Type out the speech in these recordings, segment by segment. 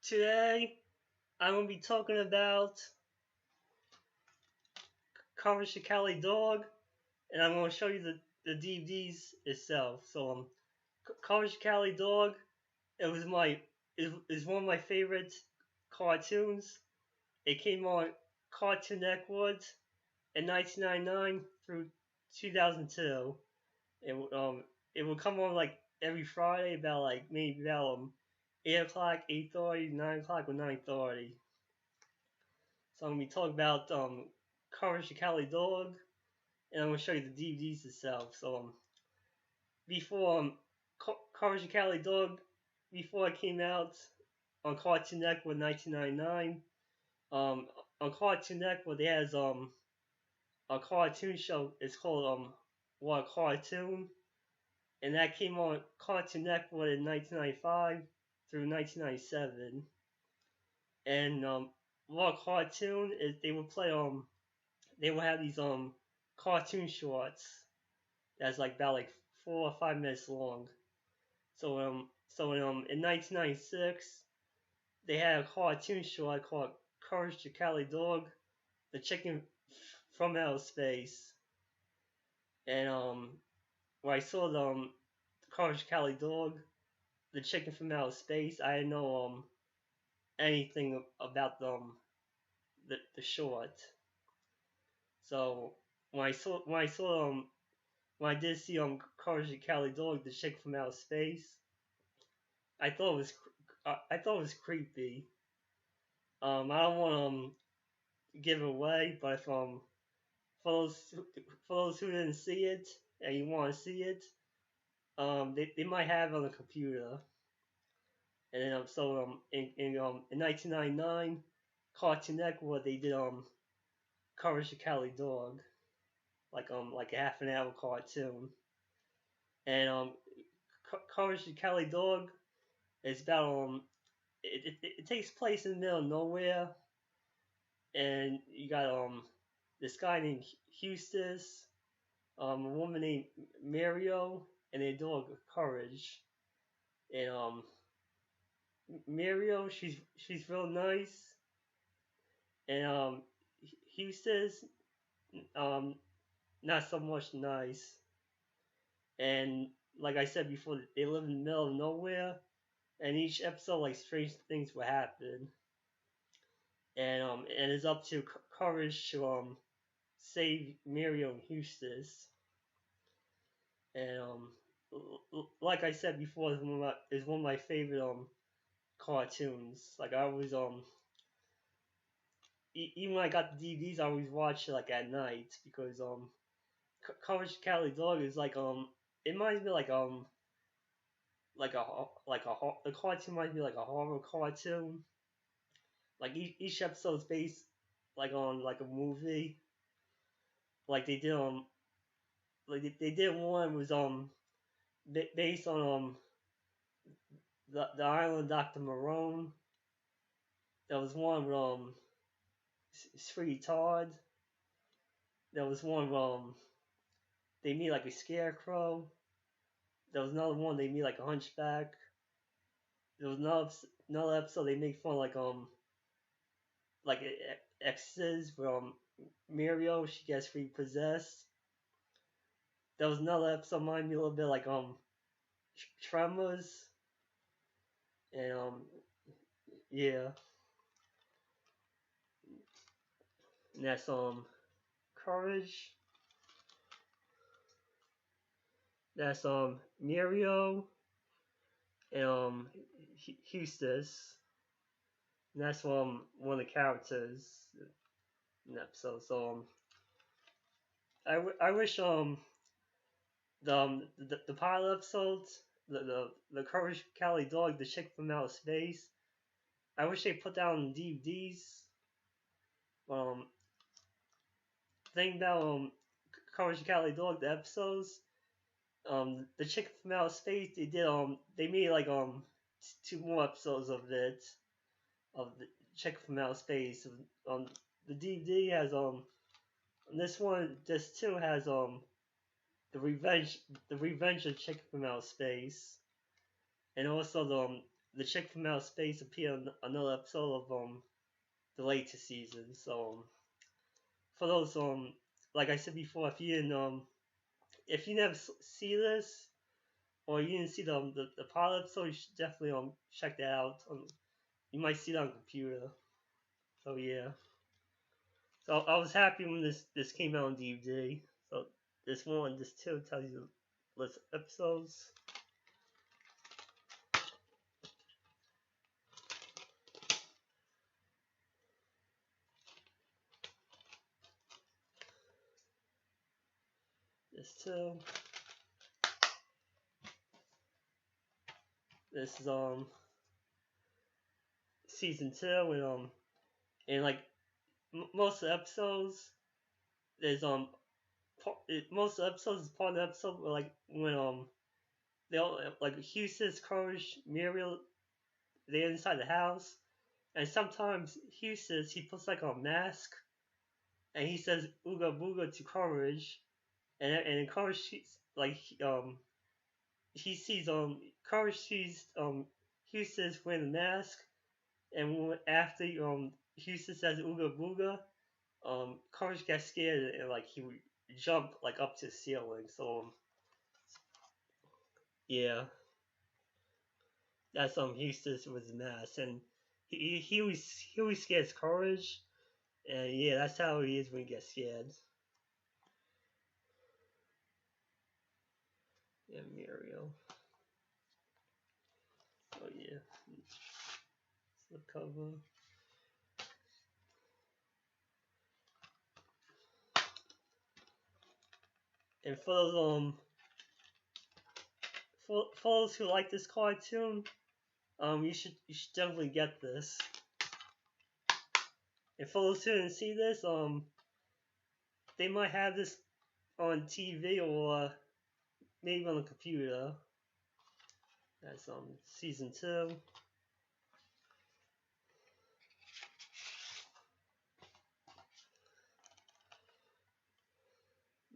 Today, I'm going to be talking about Courage the Cowardly Dog, and I'm going to show you the DVDs itself. So, Courage the Cowardly Dog, is one of my favorite cartoons. It came on Cartoon Network in 1999 through 2002. It would come on like every Friday about maybe about 8 o'clock, 8:30, 9 o'clock, or 9:30. So I'm going to be talking about Courage the Cowardly Dog, and I'm going to show you the DVDs itself. So before Courage the Cowardly Dog, before it came out on Cartoon Network in 1999, on Cartoon Network they has a cartoon show. It's called What a Cartoon, and that came on Cartoon Network in 1995 through 1997. And What a Cartoon is they would play they will have these cartoon shorts that's about 4 or 5 minutes long. So in 1996 they had a cartoon short called Courage the Cowardly Dog, the Chicken from Outer Space. And when I saw the Courage the Cowardly Dog, the Chicken from Outer Space, I didn't know anything about the short. So when I did see Courage the Cowardly Dog, the Chick from Outer Space, I thought it was creepy. I don't want to give it away, but if for those who didn't see it and you want to see it, they might have it on the computer. And then in 1999, Cartoon Network they did Courage the Cowardly Dog, like a half an hour cartoon. And Courage the Cowardly Dog is about it takes place in the middle of nowhere, and you got this guy named Eustace, a woman named Muriel, and their dog Courage. And Muriel, she's real nice, and Eustace, not so much nice. And like I said before, they live in the middle of nowhere, and each episode strange things will happen. And it's up to Courage to save Muriel and Eustace. And like I said before, it's one of my favorite cartoons. Like I always even when I got the DVDs, I always watch it at night because Courage the Cowardly Dog is it reminds me the cartoon reminds me a horror cartoon. Like each episode is based on a movie. Like they did they did one was based on the island Dr. Marone. There was one with Sweetie Todd. There was one they meet a scarecrow. There was another one they meet a hunchback. There was another episode they make fun exes from Muriel. She gets repossessed. There was another episode reminded me a little bit Tremors. And yeah. And that's Courage. That's Muriel and Eustace. And that's one of the characters in the episode. So I wish the pilot episodes, the Courage Cowardly Dog, the Chick from Outer Space, I wish they put that on DVDs. Thing about Courage Cowardly Dog, the episodes, the Chick from Outer Space, they made 2 more episodes of it, of the Chick from Outer Space. The DVD has this 2 has the Revenge of Chick from Outer Space, and also the chick from outer space appeared in another episode of the latest season. So for those like I said before, if you never see this or you didn't see the pilot episode, you should definitely check that out. You might see it on computer. So yeah. So I was happy when this came out on DVD. So this one, this two tells you the list of episodes. This two. This is season 2 and like most of the episodes there's most of the episodes is part of the episode where, like when they all like Eustace, Courage, Muriel, they're inside the house, and sometimes Eustace he puts like a mask and he says ooga booga to Courage, and Courage he sees Courage sees Eustace wearing the mask, and after Eustace says ooga booga, Courage gets scared and like he would jump like up to the ceiling. So yeah, that's Eustace with his mask, and he always scares Courage, and yeah, that's how he is when he gets scared. Yeah, Muriel. Oh yeah, slip cover. And for those for those who like this cartoon, you should definitely get this. And for those who didn't see this, they might have this on TV or maybe on the computer. That's season 2.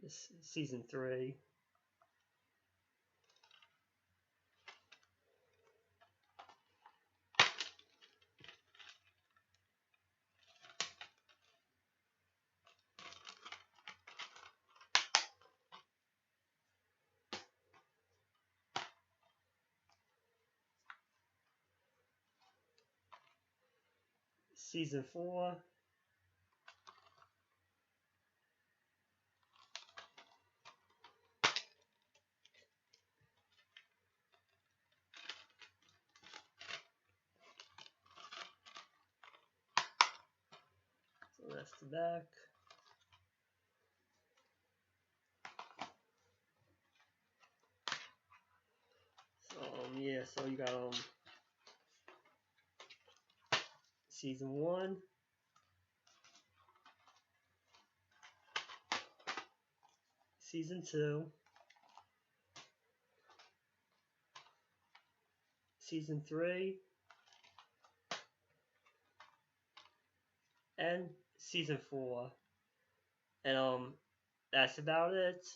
This is season 3. Season 4. So that's the back. So yeah, so you got season 1, season 2, season 3, and season 4. And that's about it.